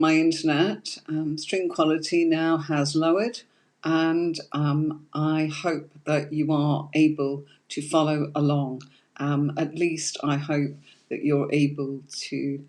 my internet stream quality now has lowered, and I hope that you are able to follow along. At least I hope that you're able to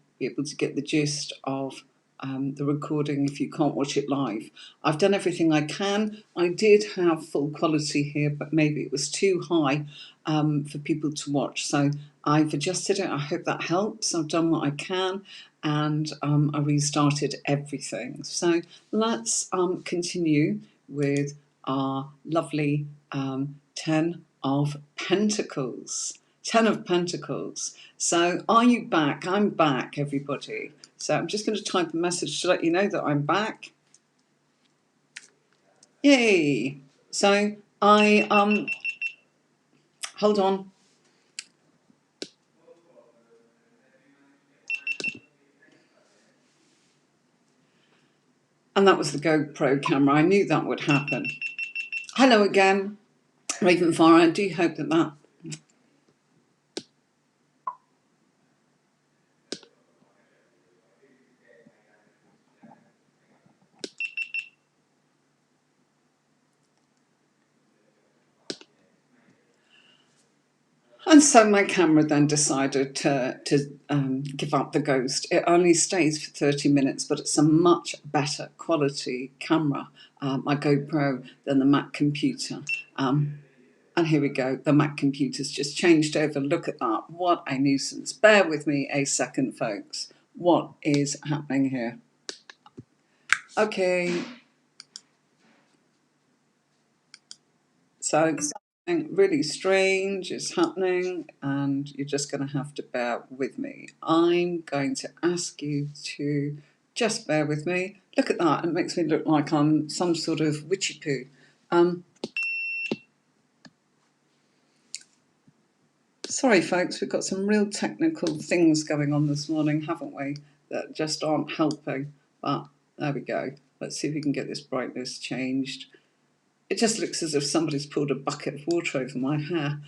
get the gist of the recording if you can't watch it live. I've done everything I can. I did have full quality here, but maybe it was too high for people to watch. So I've adjusted it. I hope that helps. I've done what I can, and I restarted everything. So let's continue with our lovely 10 of Pentacles. 10 of Pentacles. So are you back? I'm back, everybody. So I'm just going to type a message to let you know that I'm back. Yay! So I hold on. And that was the GoPro camera. I knew that would happen. Hello again, Ravenfire. I do hope that And so my camera then decided to give up the ghost. It only stays for 30 minutes, but it's a much better quality camera, my GoPro, than the Mac computer. And here we go. The Mac computer's just changed over. Look at that. What a nuisance. Bear with me a second, folks. What is happening here? Okay. So something really strange is happening, and you're just going to have to bear with me. I'm going to ask you to just bear with me. Look at that. It makes me look like I'm some sort of witchy poo. Sorry, folks, we've got some real technical things going on this morning, haven't we, that just aren't helping. But there we go. Let's see if we can get this brightness changed. It just looks as if somebody's poured a bucket of water over my hair.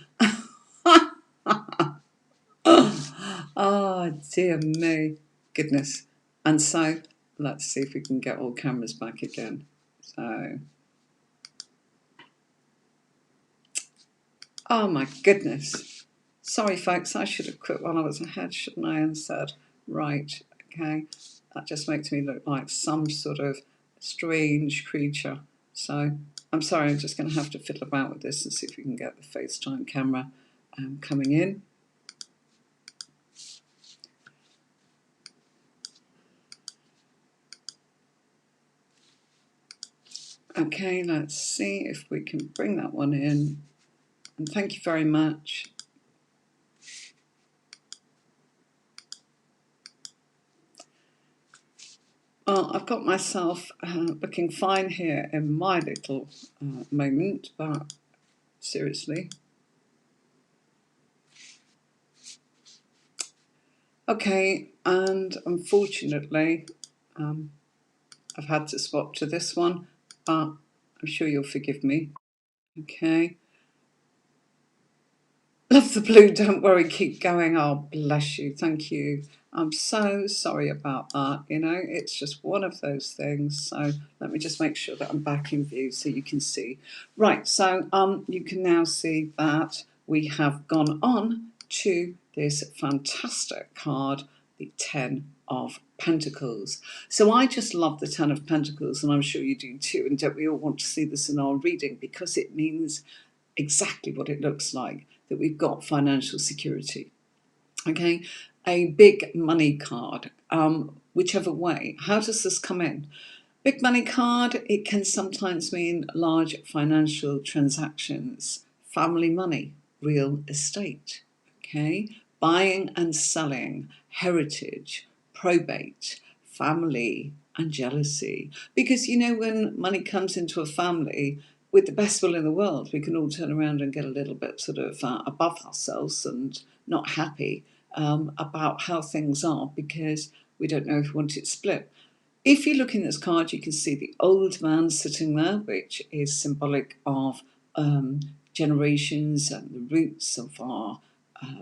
Oh, dear me. Goodness. And so, let's see if we can get all cameras back again. So, oh my goodness. Sorry, folks, I should have quit while I was ahead, shouldn't I? And said, right, okay, that just makes me look like some sort of strange creature. So, I'm sorry, I'm just going to have to fiddle about with this and see if we can get the FaceTime camera coming in. Okay, let's see if we can bring that one in. And thank you very much. Well, I've got myself looking fine here in my little moment, but seriously. Okay, and unfortunately, I've had to swap to this one, but I'm sure you'll forgive me. Okay. Love the blue, don't worry, keep going. Oh, bless you, thank you. I'm so sorry about that. You know, it's just one of those things. So let me just make sure that I'm back in view so you can see. Right, so you can now see that we have gone on to this fantastic card, the 10 of Pentacles. So I just love the 10 of Pentacles, and I'm sure you do too. And don't we all want to see this in our reading, because it means exactly what it looks like, that we've got financial security. Okay, a big money card, whichever way. How does this come in? Big money card, it can sometimes mean large financial transactions, family money, real estate, okay, buying and selling, heritage, probate, family, and jealousy. Because, you know, when money comes into a family, with the best will in the world, we can all turn around and get a little bit sort of above ourselves and not happy about how things are, because we don't know if we want it split. If you look in this card, you can see the old man sitting there, which is symbolic of generations and the roots of our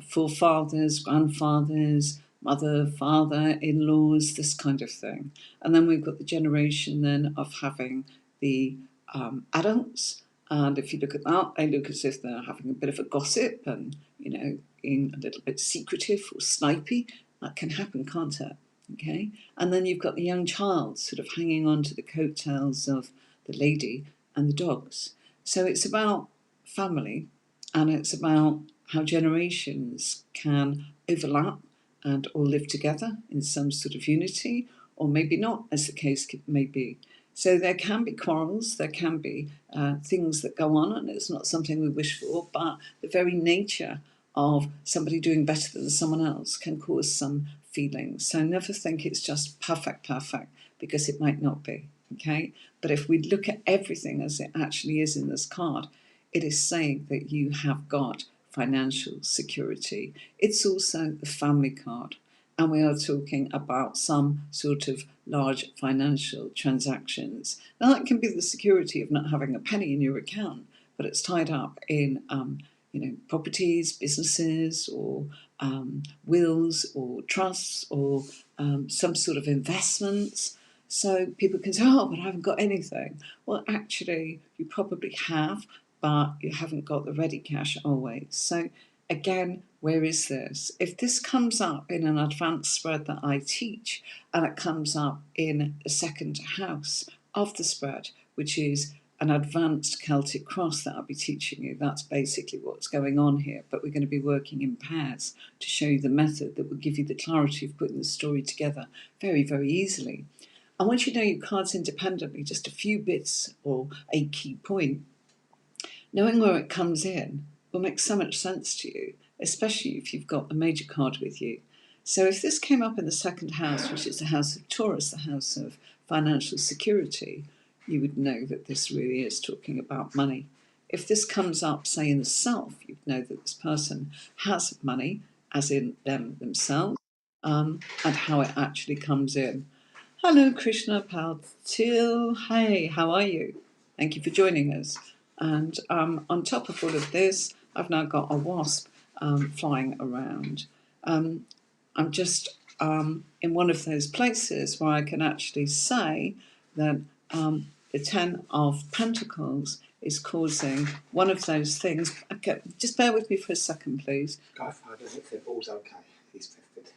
forefathers, grandfathers, mother, father, in-laws, this kind of thing. And then we've got the generation then of having the adults. And if you look at that, they look as if they're having a bit of a gossip and, being a little bit secretive or snipey. That can happen, can't it? Okay. And then you've got the young child sort of hanging on to the coattails of the lady and the dogs. So it's about family, and it's about how generations can overlap and all live together in some sort of unity, or maybe not, as the case may be. So there can be quarrels, there can be things that go on, and it's not something we wish for, but the very nature of somebody doing better than someone else can cause some feelings. So never think it's just perfect, because it might not be, okay? But if we look at everything as it actually is in this card, it is saying that you have got financial security. It's also the family card, and we are talking about some sort of large financial transactions. Now, that can be the security of not having a penny in your account, but it's tied up in properties, businesses, or wills, or trusts, or some sort of investments. So people can say, oh, but I haven't got anything. Well, actually, you probably have, but you haven't got the ready cash always. So again, where is this? If this comes up in an advanced spread that I teach, and it comes up in the second house of the spread, which is an advanced Celtic cross that I'll be teaching you, that's basically what's going on here. But we're going to be working in pairs to show you the method that will give you the clarity of putting the story together very, very easily. And once you know your cards independently, just a few bits or a key point, knowing where it comes in will make so much sense to you, especially if you've got a major card with you. So if this came up in the second house, which is the house of Taurus, the house of financial security, you would know that this really is talking about money. If this comes up, say, in the self, you'd know that this person has money, as in themselves, and how it actually comes in. Hello, Krishna Patil. Hey, how are you? Thank you for joining us. And on top of all of this, I've now got a wasp flying around. I'm just in one of those places where I can actually say that the Ten of Pentacles is causing one of those things. Okay, just bear with me for a second, please. The ball's okay. He's tested.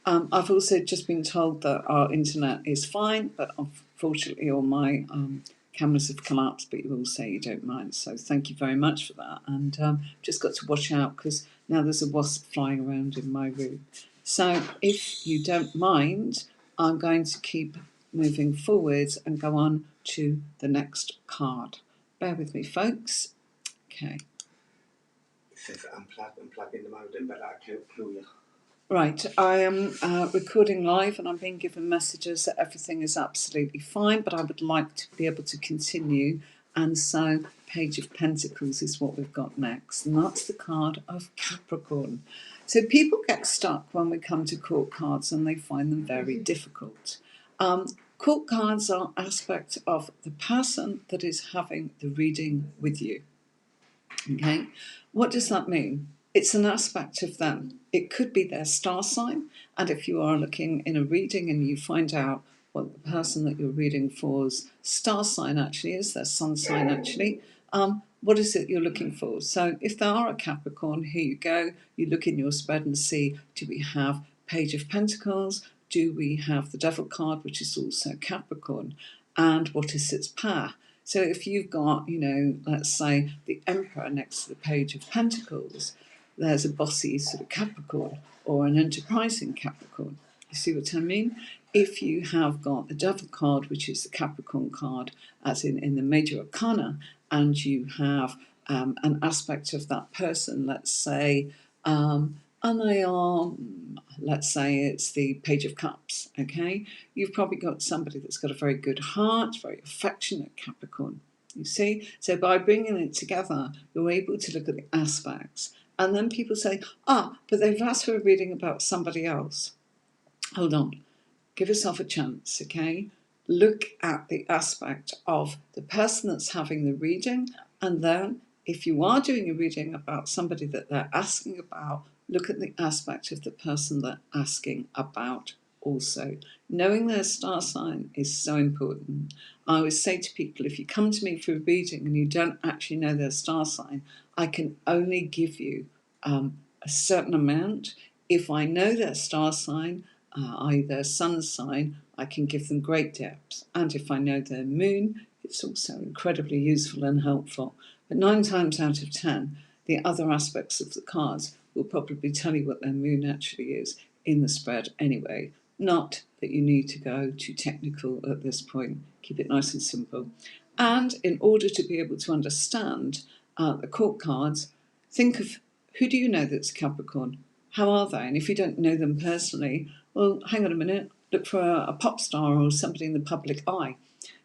I've also just been told that our internet is fine, but unfortunately all my cameras have collapsed, but you all say you don't mind. So thank you very much for that. And just got to watch out because now there's a wasp flying around in my room. So if you don't mind, I'm going to keep moving forwards and go on to the next card. Bear with me, folks. Okay. It says unplug in the modem, but that can't kill you. Right, I am recording live and I'm being given messages that everything is absolutely fine, but I would like to be able to continue. And so, Page of Pentacles is what we've got next, and that's the card of Capricorn. So people get stuck when we come to court cards and they find them very difficult. Court cards are aspect of the person that is having the reading with you. Okay, what does that mean? It's an aspect of them. It could be their star sign, and if you are looking in a reading and you find out what the person that you're reading for's star sign actually is, their sun sign actually, what is it you're looking for? So if they are a Capricorn, here you go. You look in your spread and see, do we have Page of Pentacles? Do we have the Devil card, which is also Capricorn? And what is its power? So if you've got, let's say the Emperor next to the Page of Pentacles, there's a bossy sort of Capricorn or an enterprising Capricorn. You see what I mean? If you have got the Devil card, which is the Capricorn card, as in the Major Arcana, and you have an aspect of that person, let's say, and they are, let's say it's the Page of Cups, okay? You've probably got somebody that's got a very good heart, very affectionate Capricorn, you see? So by bringing it together, you're able to look at the aspects. And then people say, but they've asked for a reading about somebody else. Hold on. Give yourself a chance, okay? Look at the aspect of the person that's having the reading, and then if you are doing a reading about somebody that they're asking about, look at the aspect of the person they're asking about also. Knowing their star sign is so important. I always say to people, if you come to me for a reading and you don't actually know their star sign, I can only give you a certain amount. If I know their star sign, i.e. their sun sign, I can give them great depth. And if I know their moon, it's also incredibly useful and helpful. But 9 times out of 10, the other aspects of the cards will probably tell you what their moon actually is in the spread anyway. Not that you need to go too technical at this point. Keep it nice and simple. And in order to be able to understand the court cards, think of who do you know that's Capricorn? How are they? And if you don't know them personally, well, hang on a minute, look for a pop star or somebody in the public eye.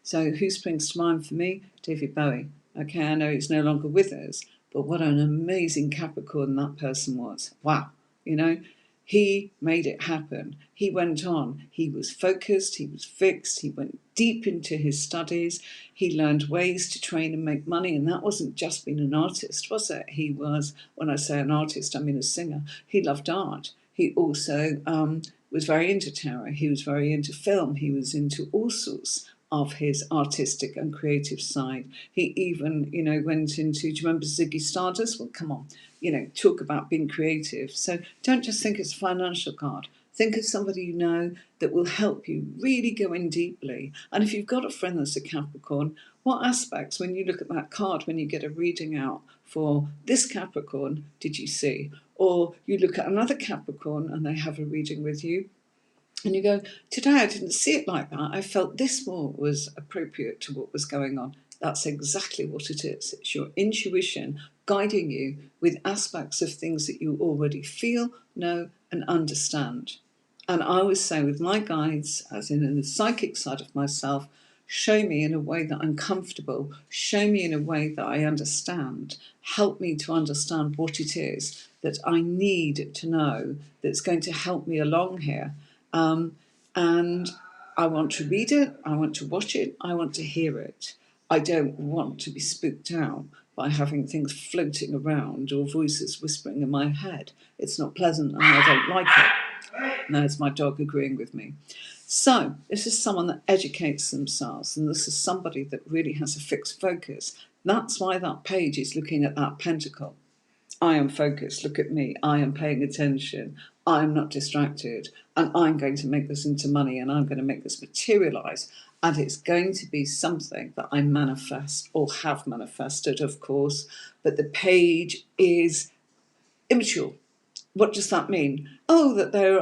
So who springs to mind for me? David Bowie. Okay, I know he's no longer with us, but what an amazing Capricorn that person was. Wow. You know, he made it happen. He went on. He was focused. He was fixed. He went deep into his studies. He learned ways to train and make money. And that wasn't just being an artist, was it? He was, when I say an artist, I mean a singer. He loved art. He also was very into tarot. He was very into film. He was into all sorts of his artistic and creative side. He even, went into, do you remember Ziggy Stardust? Well, come on, talk about being creative. So don't just think it's a financial card. Think of somebody you know that will help you really go in deeply. And if you've got a friend that's a Capricorn, what aspects, when you look at that card, when you get a reading out for this Capricorn, did you see? Or you look at another Capricorn and they have a reading with you, and you go, today I didn't see it like that. I felt this more was appropriate to what was going on. That's exactly what it is. It's your intuition guiding you with aspects of things that you already feel, know, and understand. And I always say with my guides, as in the psychic side of myself, show me in a way that I'm comfortable, show me in a way that I understand, help me to understand what it is that I need to know that's going to help me along here. And I want to read it, I want to watch it, I want to hear it. I don't want to be spooked out by having things floating around or voices whispering in my head. It's not pleasant and I don't like it. And there's my dog agreeing with me. So this is someone that educates themselves, and this is somebody that really has a fixed focus. That's why that page is looking at that pentacle. I am focused. Look at me. I am paying attention. I'm not distracted. And I'm going to make this into money and I'm going to make this materialize. And it's going to be something that I manifest or have manifested, of course. But the page is immature. What does that mean? Oh, that they're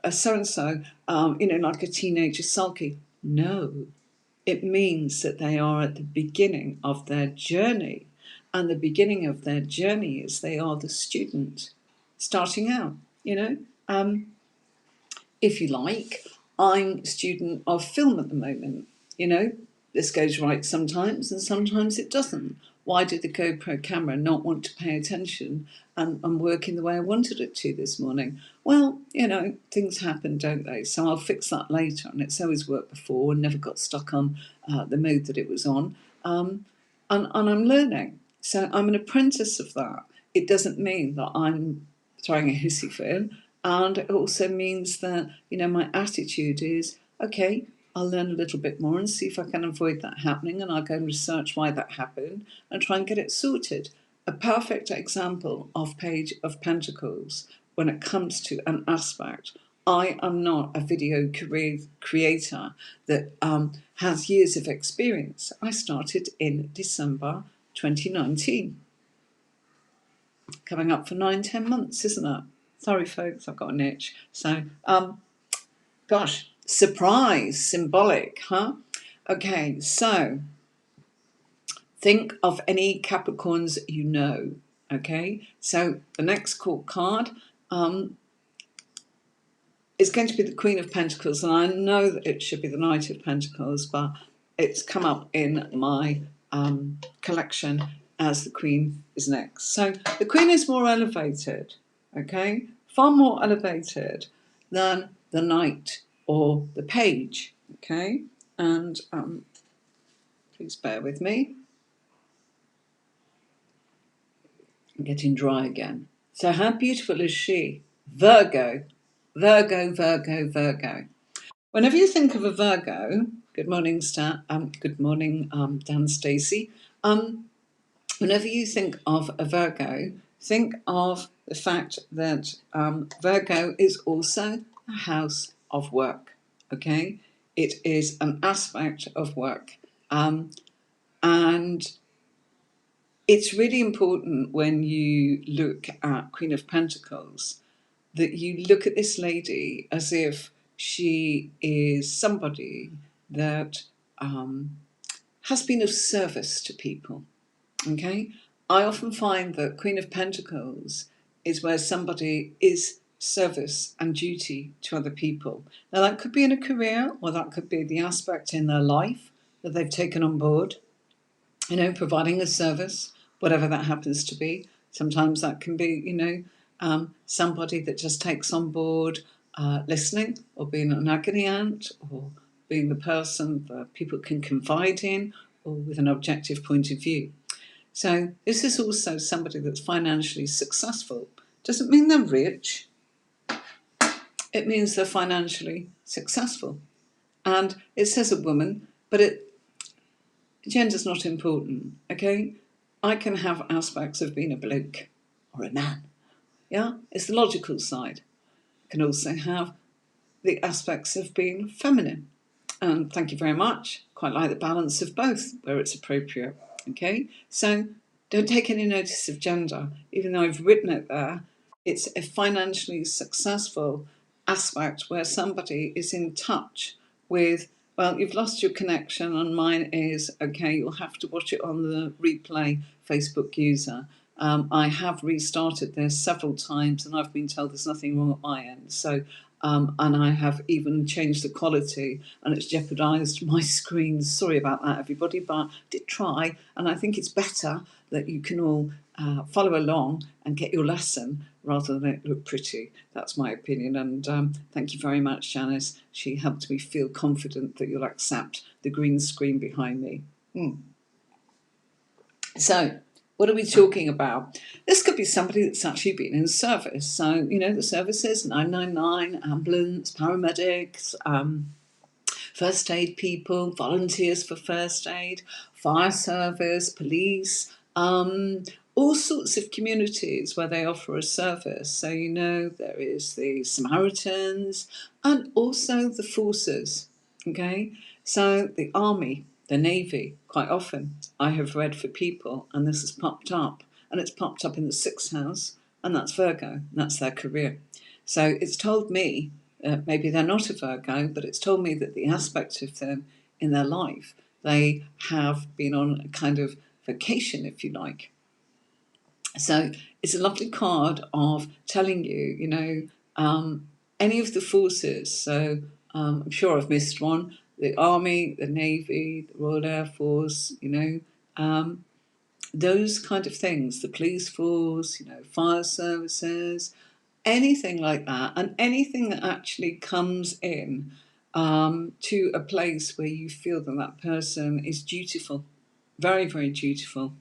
a so-and-so, like a teenager sulky. No, it means that they are at the beginning of their journey. And the beginning of their journey is they are the student starting out, if you like. I'm a student of film at the moment. This goes right sometimes and sometimes it doesn't. Why did the GoPro camera not want to pay attention and work in the way I wanted it to this morning? Well, things happen, don't they? So I'll fix that later. And it's always worked before and never got stuck on the mode that it was on. And I'm learning. So I'm an apprentice of that. It doesn't mean that I'm throwing a hissy fit. And it also means that, my attitude is, okay, I'll learn a little bit more and see if I can avoid that happening, and I'll go and research why that happened and try and get it sorted. A perfect example of Page of Pentacles when it comes to an aspect. I am not a video creator that has years of experience. I started in December 2019. Coming up for 9-10 months, isn't it? Sorry, folks, I've got an itch. So, gosh, surprise, symbolic, huh? Okay, so think of any Capricorns you know, okay? So the next court card is going to be the Queen of Pentacles, and I know that it should be the Knight of Pentacles, but it's come up in my collection as the Queen is next. So the Queen is more elevated, okay? Far more elevated than the Knight or the Page, okay? And please bear with me. I'm getting dry again. So how beautiful is she? Virgo, Virgo, Virgo, Virgo. Whenever you think of a Virgo, good morning, Dan Stacey. Whenever you think of a Virgo, think of the fact that Virgo is also a house of work. Okay, it is an aspect of work, and it's really important when you look at Queen of Pentacles that you look at this lady as if she is somebody that has been of service to people. Okay, I often find that Queen of Pentacles is where somebody is service and duty to other people. Now, that could be in a career, or that could be the aspect in their life that they've taken on board, providing a service, whatever that happens to be. Sometimes that can be, somebody that just takes on board listening, or being an agony aunt, or being the person that people can confide in, or with an objective point of view. So this is also somebody that's financially successful. Doesn't mean they're rich. It means they're financially successful. And it says a woman, but gender's not important, okay? I can have aspects of being a bloke or a man. Yeah, it's the logical side. I can also have the aspects of being feminine. And thank you very much. Quite like the balance of both where it's appropriate. Okay, so don't take any notice of gender, even though I've written it there. It's a financially successful aspect where somebody is in touch with, well, you've lost your connection, and mine is, okay, you'll have to watch it on the replay, Facebook user. I have restarted this several times and I've been told there's nothing wrong at my end. So, and I have even changed the quality and it's jeopardised my screen. Sorry about that, everybody, but I did try, and I think it's better that you can all follow along and get your lesson rather than it look pretty. That's my opinion. And thank you very much, Janice. She helped me feel confident that you'll accept the green screen behind me. So, what are we talking about? This could be somebody that's actually been in service. So, the services, 999, ambulance, paramedics, first aid people, volunteers for first aid, fire service, police, all sorts of communities where they offer a service. So, there is the Samaritans and also the forces, okay? So the army, the navy, quite often I have read for people, and this has popped up, and it's popped up in the sixth house, and that's Virgo, and that's their career. So it's told me, maybe they're not a Virgo, but it's told me that the aspect of them in their life, they have been on a kind of vacation, if you like. So it's a lovely card of telling you, any of the forces. So I'm sure I've missed one. The Army, the Navy, the Royal Air Force, those kind of things. The police force, fire services, anything like that. And anything that actually comes in to a place where you feel that person is dutiful, very, very dutiful.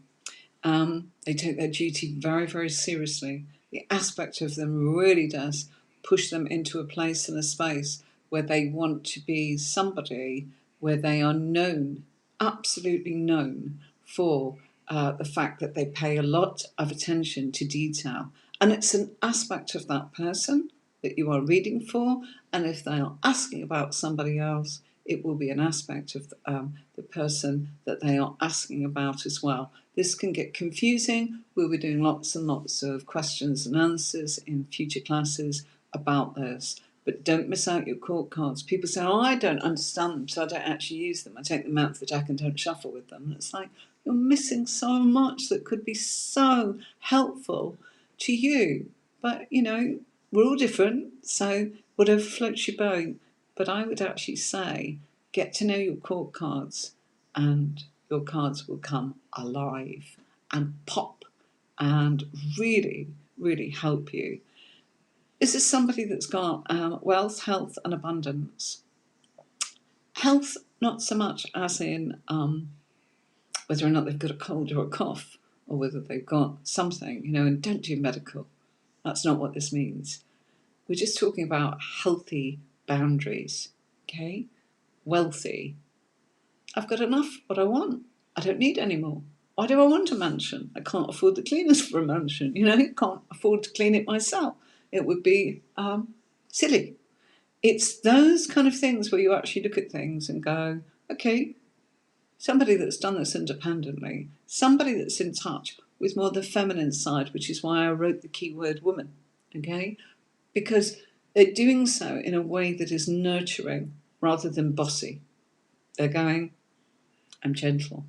They take their duty very, very seriously. The aspect of them really does push them into a place and a space where they want to be somebody where they are known, absolutely known for the fact that they pay a lot of attention to detail. And it's an aspect of that person that you are reading for. And if they are asking about somebody else, it will be an aspect of the person that they are asking about as well. This can get confusing. We'll be doing lots and lots of questions and answers in future classes about this. But don't miss out your court cards. People say, oh, I don't understand them, so I don't actually use them. I take them out of the deck and don't shuffle with them. And it's like, you're missing so much that could be so helpful to you. But, we're all different, so whatever floats your boat. But I would actually say, get to know your court cards, and your cards will come alive and pop and really, really help you. This is somebody that's got wealth, health, and abundance. Health, not so much as in whether or not they've got a cold or a cough, or whether they've got something, and don't do medical. That's not what this means. We're just talking about healthy boundaries, okay? Wealthy. I've got enough what I want. I don't need any more. Why do I want a mansion? I can't afford the cleaners for a mansion. I can't afford to clean it myself. It would be silly. It's those kind of things where you actually look at things and go, okay, somebody that's done this independently, somebody that's in touch with more the feminine side, which is why I wrote the keyword woman, okay? Because they're doing so in a way that is nurturing rather than bossy. They're going, I'm gentle.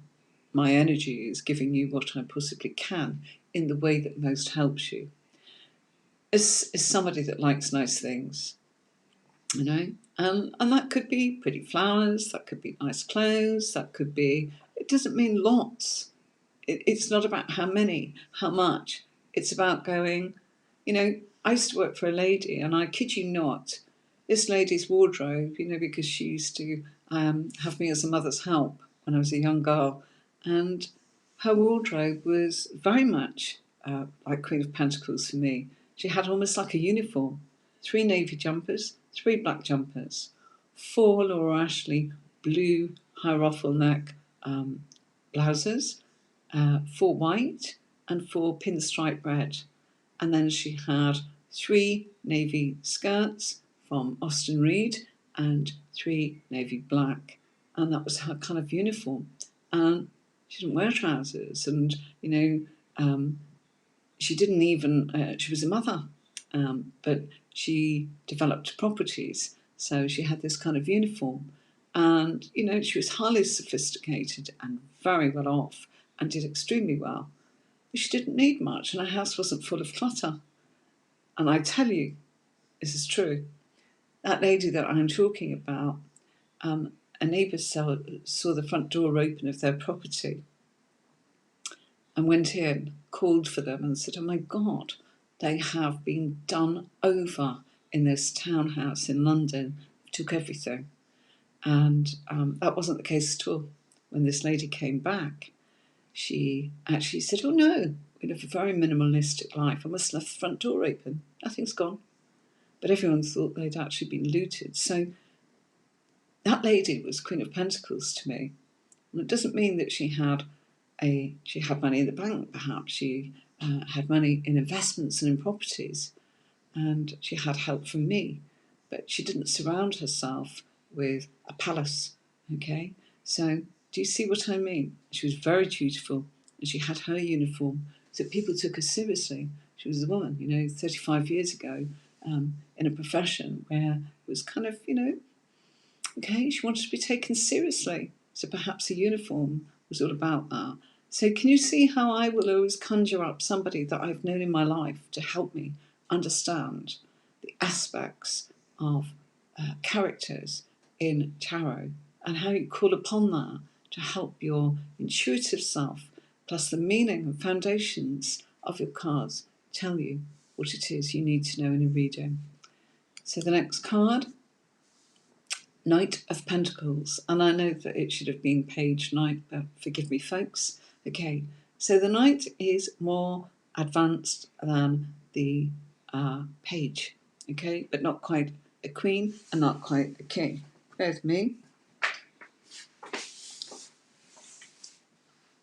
My energy is giving you what I possibly can in the way that most helps you. As somebody that likes nice things, and that could be pretty flowers, that could be nice clothes, that could be, it doesn't mean lots. It's not about how many, how much. It's about going, I used to work for a lady, and I kid you not, this lady's wardrobe, because she used to have me as a mother's help when I was a young girl, and her wardrobe was very much like Queen of Pentacles for me. She had almost like a uniform: 3 navy jumpers, 3 black jumpers, 4 Laura Ashley blue high ruffle neck blouses, 4 white and 4 pinstripe red. And then she had 3 navy skirts from Austin Reed and 3 navy black. And that was her kind of uniform. And she didn't wear trousers. And, she didn't even, she was a mother, but she developed properties. So she had this kind of uniform. And, she was highly sophisticated and very well off and did extremely well. But she didn't need much, and her house wasn't full of clutter. And I tell you, this is true. That lady that I'm talking about, a neighbour saw the front door open of their property and went in, called for them and said, oh my God, they have been done over in this townhouse in London, took everything. And that wasn't the case at all. When this lady came back, she actually said, oh no, we live a very minimalistic life. I must have left the front door open. Nothing's gone. But everyone thought they'd actually been looted. So that lady was Queen of Pentacles to me. And it doesn't mean that she had money in the bank, perhaps. She had money in investments and in properties. And she had help from me. But she didn't surround herself with a palace, okay? So do you see what I mean? She was very dutiful, and she had her uniform, so people took her seriously. She was a woman, 35 years ago, in a profession where it was kind of, okay, she wanted to be taken seriously. So perhaps a uniform was all about that. So can you see how I will always conjure up somebody that I've known in my life to help me understand the aspects of characters in tarot, and how you call upon that to help your intuitive self, plus the meaning and foundations of your cards tell you what it is you need to know in a reading. So the next card, Knight of Pentacles, and I know that it should have been Page Knight, but forgive me, folks. Okay, so the Knight is more advanced than the Page, okay, but not quite a Queen and not quite a King. Bear with me.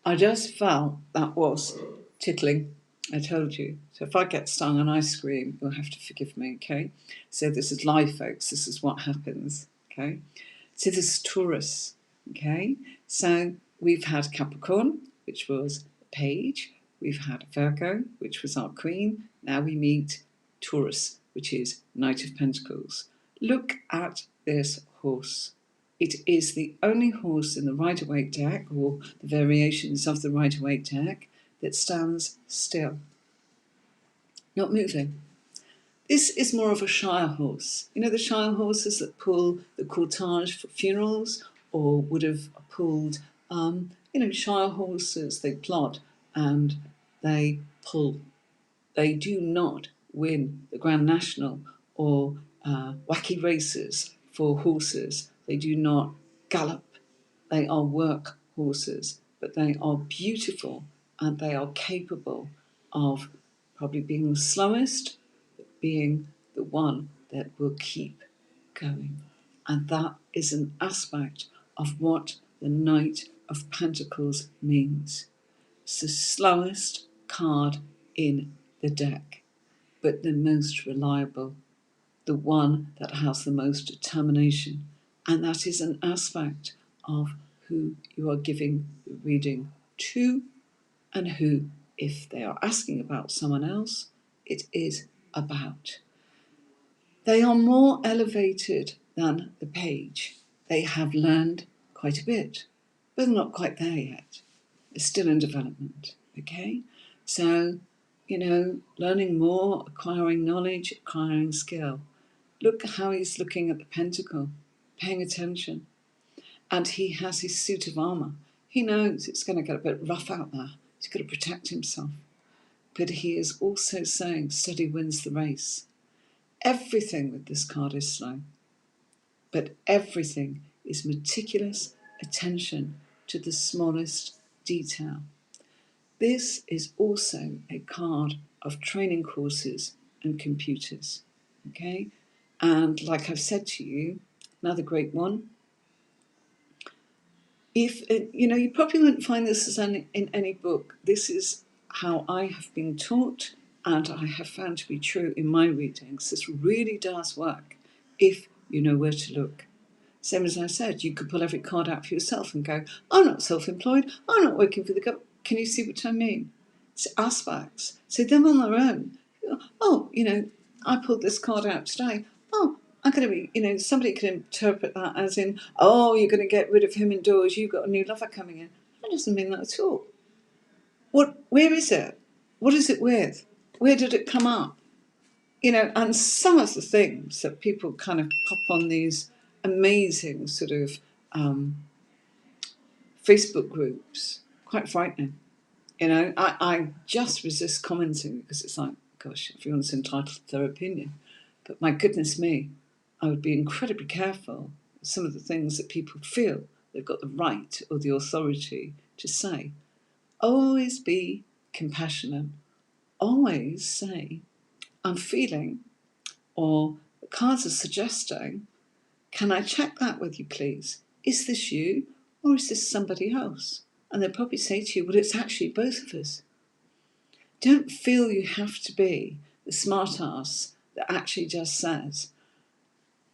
I just felt that was tickling. I told you. So if I get stung and I scream, you'll have to forgive me, okay? So this is live, folks. This is what happens, okay? So this is Taurus, okay? So we've had Capricorn, which was Page. We've had Virgo, which was our Queen. Now we meet Taurus, which is Knight of Pentacles. Look at this horse. It is the only horse in the Rider-Waite deck, or the variations of the Rider-Waite deck, that stands still, not moving. This is more of a shire horse. The shire horses that pull the cortege for funerals, or would have pulled, shire horses. They plod and they pull. They do not win the Grand National or wacky races for horses. They do not gallop. They are work horses, but they are beautiful and they are capable of probably being the slowest being the one that will keep going. And that is an aspect of what the Knight of Pentacles means. It's the slowest card in the deck, but the most reliable, the one that has the most determination. And that is an aspect of who you are giving the reading to, and who, if they are asking about someone else, it is about. They are more elevated than the page. They have learned quite a bit, but they're not quite there yet. They're still in development, okay? So, learning more, acquiring knowledge, acquiring skill. Look how he's looking at the pentacle, paying attention. And he has his suit of armour. He knows it's going to get a bit rough out there. He's got to protect himself. But he is also saying steady wins the race. Everything with this card is slow, but everything is meticulous attention to the smallest detail. This is also a card of training courses and computers, okay? And like I've said to you, another great one. If you probably wouldn't find this in any book. This is how I have been taught, and I have found to be true in my readings. This really does work if you know where to look. Same as I said, you could pull every card out for yourself and go, I'm not self-employed, I'm not working for the government. Can you see what I mean? It's aspects. So them on their own, oh, I pulled this card out today. Oh, I'm going to be, somebody could interpret that as in, oh, you're going to get rid of him indoors, you've got a new lover coming in. That doesn't mean that at all. Where is it? What is it with? Where did it come up? And some of the things that people kind of pop on these amazing sort of Facebook groups, quite frightening. I just resist commenting because it's like, gosh, everyone's entitled to their opinion. But my goodness me, I would be incredibly careful with some of the things that people feel they've got the right or the authority to say. Always be compassionate. Always say, I'm feeling, or the cards are suggesting, can I check that with you, please? Is this you or is this somebody else? And they'll probably say to you, well, it's actually both of us. Don't feel you have to be the smart ass that actually just says,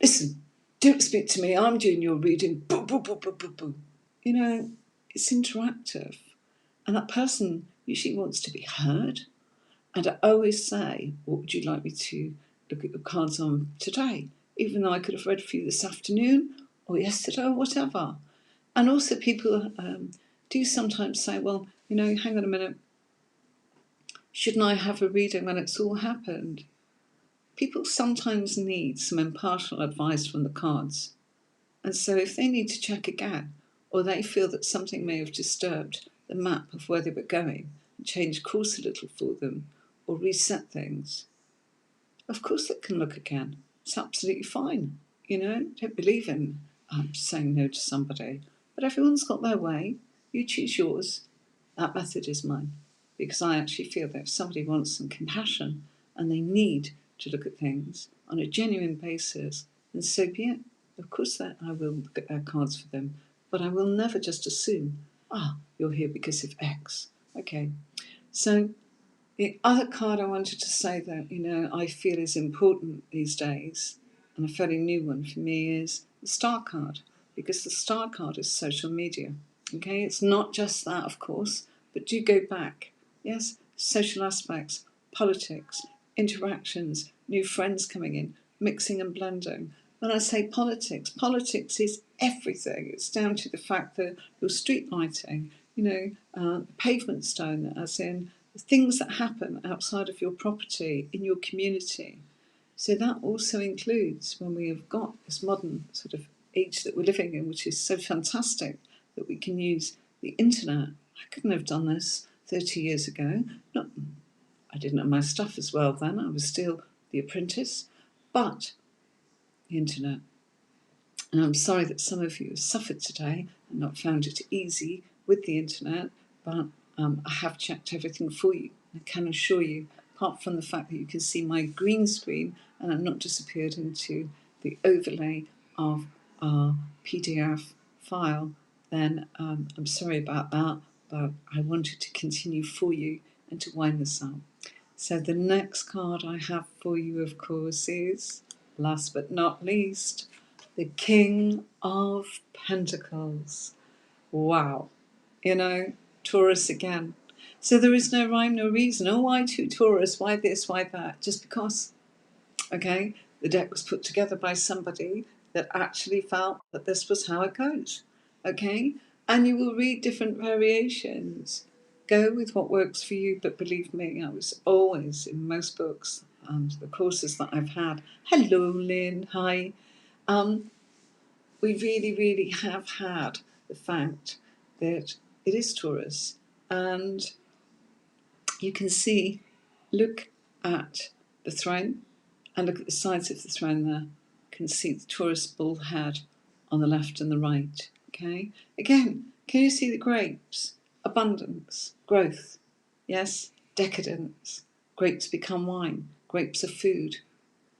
listen, don't speak to me, I'm doing your reading, boo, boo, boo, boo, boo, boo. It's interactive. And that person usually wants to be heard. And I always say, what would you like me to look at your cards on today? Even though I could have read for you this afternoon or yesterday or whatever. And also people do sometimes say, well, hang on a minute, shouldn't I have a reading when it's all happened? People sometimes need some impartial advice from the cards. And so if they need to check again, or they feel that something may have disturbed the map of where they were going, and change course a little for them, or reset things, of course they can look again. It's absolutely fine. Don't believe in saying no to somebody. But everyone's got their way. You choose yours. That method is mine. Because I actually feel that if somebody wants some compassion and they need to look at things on a genuine basis, then so be it. Of course that I will look at their cards for them. But I will never just assume, you're here because of X. Okay. So the other card I wanted to say that, I feel is important these days, and a fairly new one for me, is the Star card, because the Star card is social media. Okay, it's not just that, of course, but do go back. Yes, social aspects, politics, interactions, new friends coming in, mixing and blending. When I say politics is everything. It's down to the fact that your street lighting, pavement stone, as in things that happen outside of your property, in your community. So that also includes when we have got this modern sort of age that we're living in, which is so fantastic that we can use the internet. I couldn't have done this 30 years ago. I didn't have my stuff as well then. I was still the apprentice. But the internet. And I'm sorry that some of you have suffered today and not found it easy with the internet, but I have checked everything for you. I can assure you apart from the fact that you can see my green screen and I'm not disappeared into the overlay of our PDF file, then I'm sorry about that, but I wanted to continue for you and to wind this up. So the next card I have for you, of course, is, last but not least, the King of Pentacles. Wow. You know, Taurus again. So there is no rhyme, no reason. Oh, why two Taurus? Why this? Why that? Just because. Okay, the deck was put together by somebody that actually felt that this was how it goes. Okay, and you will read different variations. Go with what works for you, but believe me, I was always in most books and the courses that I've had. Hello, Lynn. Hi. We really, really have had the fact that it is Taurus, and you can see, look at the throne and look at the sides of the throne there. You can see the Taurus bull head on the left and the right. Okay. Again, can you see the grapes? Abundance, growth. Yes, decadence. Grapes become wine. Grapes are food.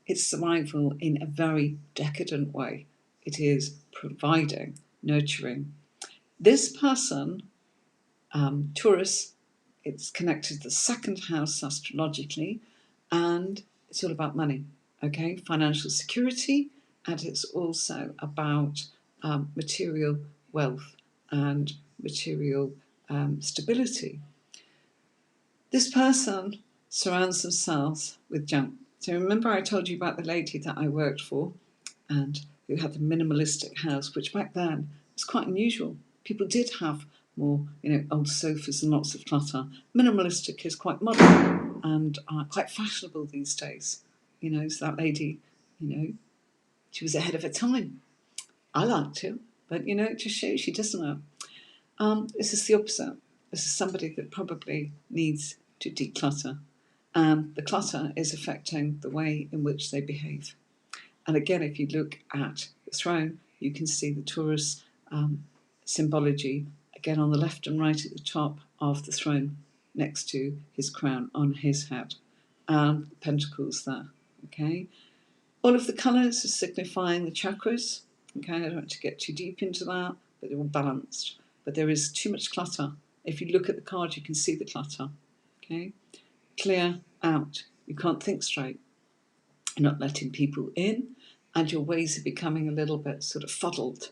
It's survival in a very decadent way. It is providing, nurturing. This person, Taurus, it's connected to the second house astrologically, and it's all about money, okay? Financial security, and it's also about material wealth and material stability. This person surrounds themselves with junk. So remember I told you about the lady that I worked for and who had the minimalistic house, which back then was quite unusual. People did have more, old sofas and lots of clutter. Minimalistic is quite modern and quite fashionable these days. So that lady, she was ahead of her time. I liked her, but it just shows you, doesn't it? This is the opposite. This is somebody that probably needs to declutter. And the clutter is affecting the way in which they behave. And again, if you look at the throne, you can see the Taurus symbology, again on the left and right at the top of the throne, next to his crown on his head, and the pentacles there. Okay, all of the colours are signifying the chakras. Okay, I don't want to get too deep into that, but they're all balanced. But there is too much clutter. If you look at the card, you can see the clutter. Okay, clear out. You can't think straight. You're not letting people in, and your ways are becoming a little bit sort of fuddled.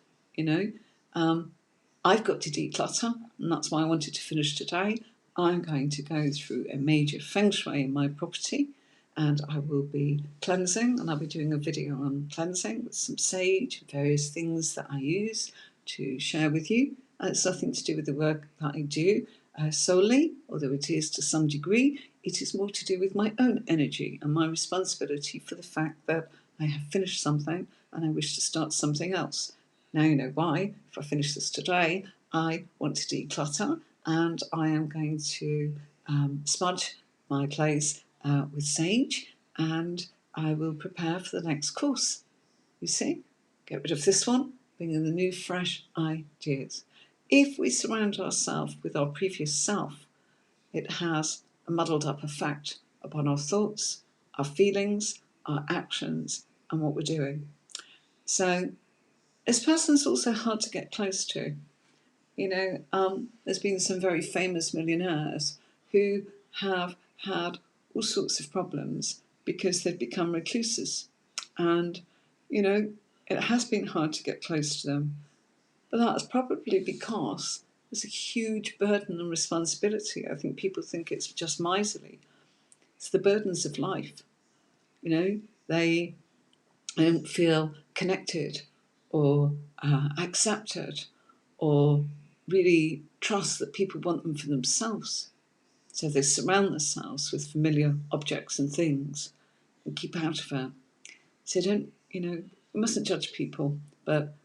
I've got to declutter, and that's why I wanted to finish today. I'm going to go through a major feng shui in my property, and I will be cleansing, and I'll be doing a video on cleansing with some sage and various things that I use to share with you. And it's nothing to do with the work that I do solely, although it is to some degree. It is more to do with my own energy and my responsibility for the fact that I have finished something and I wish to start something else. Now you know why. If I finish this today, I want to declutter, and I am going to smudge my place with sage, and I will prepare for the next course. You see? Get rid of this one, bring in the new, fresh ideas. If we surround ourselves with our previous self, it has a muddled up effect upon our thoughts, our feelings, our actions, and what we're doing. So this person's also hard to get close to. There's been some very famous millionaires who have had all sorts of problems because they've become recluses. And, it has been hard to get close to them. But that's probably because there's a huge burden and responsibility. I think people think it's just miserly. It's the burdens of life. They don't feel connected or accepted or really trust that people want them for themselves. So they surround themselves with familiar objects and things and keep out of it. So don't, we mustn't judge people, but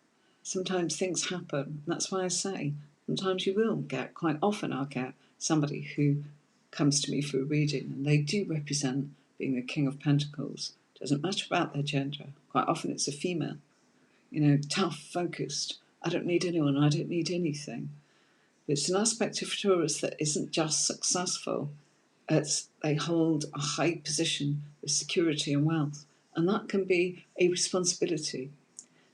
sometimes things happen. That's why I say sometimes you will get, quite often I'll get somebody who comes to me for a reading and they do represent being the King of Pentacles. Doesn't matter about their gender. Quite often it's a female, tough, focused. I don't need anyone, I don't need anything. It's an aspect of Taurus that isn't just successful, They hold a high position of security and wealth, and that can be a responsibility.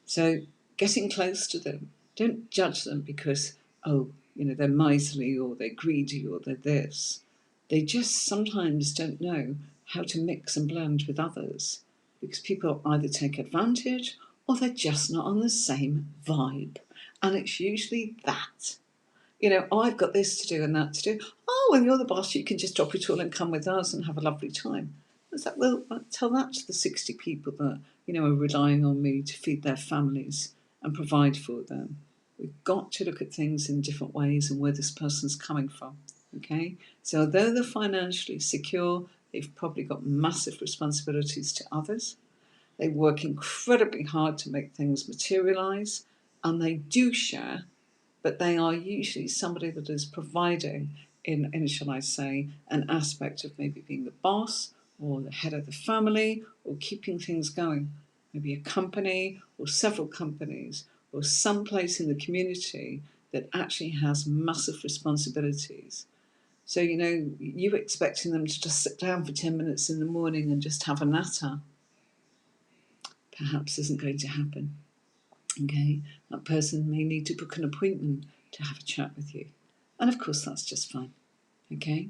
So getting close to them, don't judge them because, oh, they're miserly or they're greedy or they're this. They just sometimes don't know how to mix and blend with others because people either take advantage or they're just not on the same vibe. And it's usually that. I've got this to do and that to do. Oh, when you're the boss, you can just drop it all and come with us and have a lovely time. It's like, well, tell that to the 60 people that, are relying on me to feed their families and provide for them. We've got to look at things in different ways and where this person's coming from. Okay? So although they're financially secure, they've probably got massive responsibilities to others. They work incredibly hard to make things materialize, and they do share, but they are usually somebody that is providing in shall I say, an aspect of maybe being the boss or the head of the family or keeping things going. Maybe a company or several companies or some place in the community that actually has massive responsibilities. So, you expecting them to just sit down for 10 minutes in the morning and just have a natter perhaps isn't going to happen. Okay, that person may need to book an appointment to have a chat with you. And of course, that's just fine. Okay,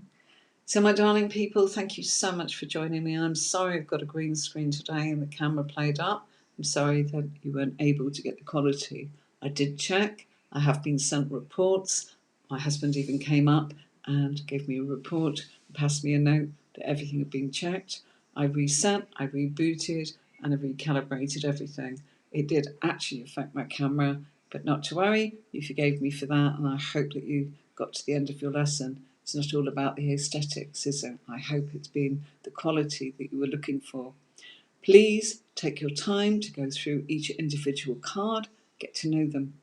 so my darling people, thank you so much for joining me. I'm sorry I've got a green screen today and the camera played up. I'm sorry that you weren't able to get the quality. I did check. I have been sent reports. My husband even came up and gave me a report, passed me a note that everything had been checked. I reset, I rebooted, and I recalibrated everything. It did actually affect my camera, but not to worry. You forgave me for that, and I hope that you got to the end of your lesson. It's not all about the aesthetics, is it? I hope it's been the quality that you were looking for. Please take your time to go through each individual card, get to know them.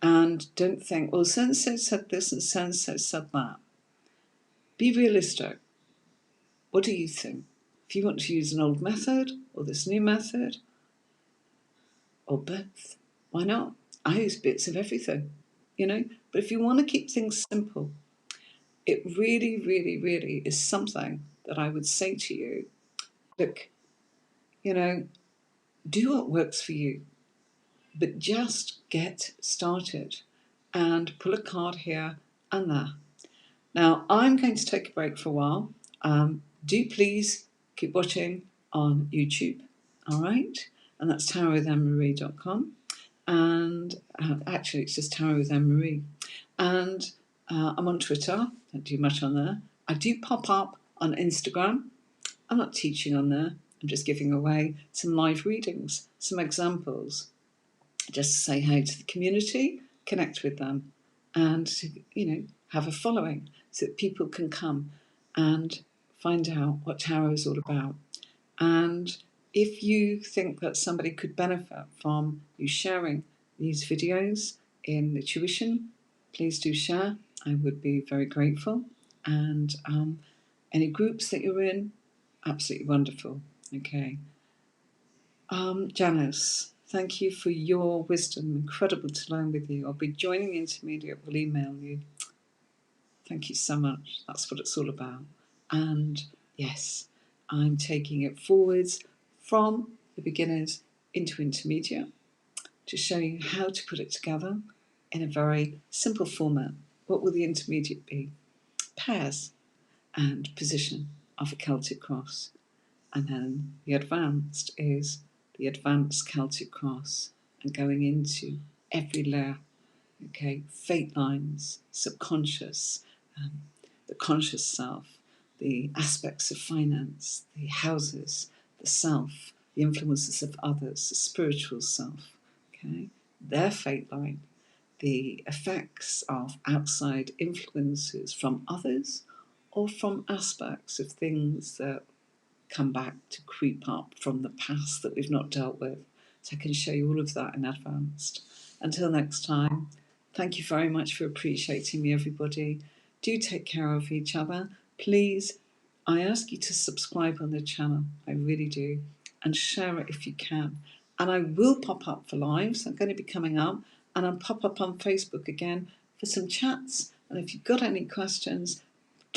And don't think, well, so-and-so said this and so-and-so said that. Be realistic. What do you think? If you want to use an old method or this new method or both, why not? I use bits of everything, But if you want to keep things simple, it really, really, really is something that I would say to you, look, do what works for you, but just get started and pull a card here and there. Now, I'm going to take a break for a while. Do please keep watching on YouTube, all right? And that's tarotwithanne-marie.com. And actually, it's just Tarot with Anne-Marie. And I'm on Twitter. Don't do much on there. I do pop up on Instagram. I'm not teaching on there. I'm just giving away some live readings, some examples, just to say hey to the community, connect with them, and to, have a following so that people can come and find out what tarot is all about. And if you think that somebody could benefit from you sharing these videos in the tuition, please do share. I would be very grateful. And any groups that you're in, absolutely wonderful. Okay. Janice, thank you for your wisdom. Incredible to learn with you. I'll be joining the intermediate. Will email you. Thank you so much. That's what it's all about. And yes, I'm taking it forwards from the beginners into intermediate to show you how to put it together in a very simple format. What will the intermediate be? Pairs and position of a Celtic cross. And then the advanced is the advanced Celtic cross and going into every layer. Okay, fate lines, subconscious, the conscious self, the aspects of finance, the houses, the self, the influences of others, the spiritual self. Okay, their fate line, the effects of outside influences from others or from aspects of things that come back to creep up from the past that we've not dealt with. So I can show you all of that in advanced. Until next time, thank you very much for appreciating me, everybody. Do take care of each other. Please, I ask you to subscribe on the channel. I really do. And share it if you can. And I will pop up for lives. I'm going to be coming up. And I'll pop up on Facebook again for some chats. And if you've got any questions,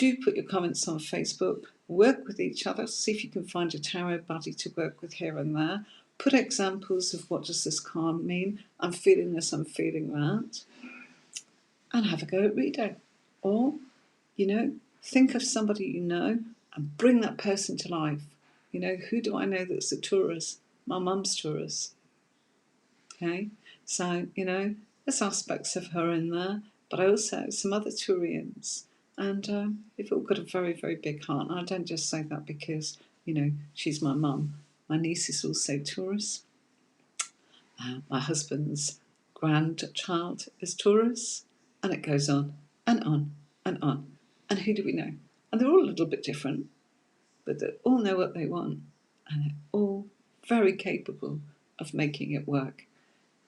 Do put your comments on Facebook. Work with each other. See if you can find a tarot buddy to work with here and there. Put examples of what does this card mean. I'm feeling this, I'm feeling that. And have a go at reading. Or, think of somebody you know and bring that person to life. Who do I know that's a Taurus? My mum's Taurus. Okay, so there's aspects of her in there, but I also have some other Turians, and they've all got a very, very big heart. And I don't just say that because she's my mum. My niece is also Taurus. My husband's grandchild is Taurus, and it goes on and on and on. And who do we know? And they're all a little bit different, but they all know what they want, and they're all very capable of making it work.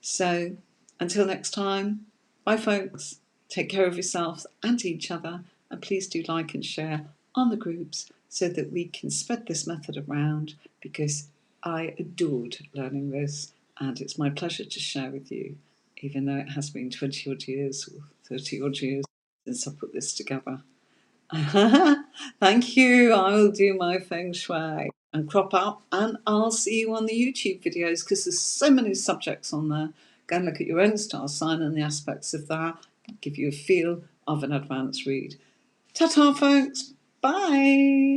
So until next time, bye folks. Take care of yourselves and each other, and please do like and share on the groups so that we can spread this method around, because I adored learning this and it's my pleasure to share with you, even though it has been 20 odd years or 30 odd years since I put this together. Thank you. I will do my feng shui and crop up, and I'll see you on the YouTube videos because there's so many subjects on there. Go and look at your own star sign and the aspects of that. Give you a feel of an advanced read. Ta-ta, folks. Bye.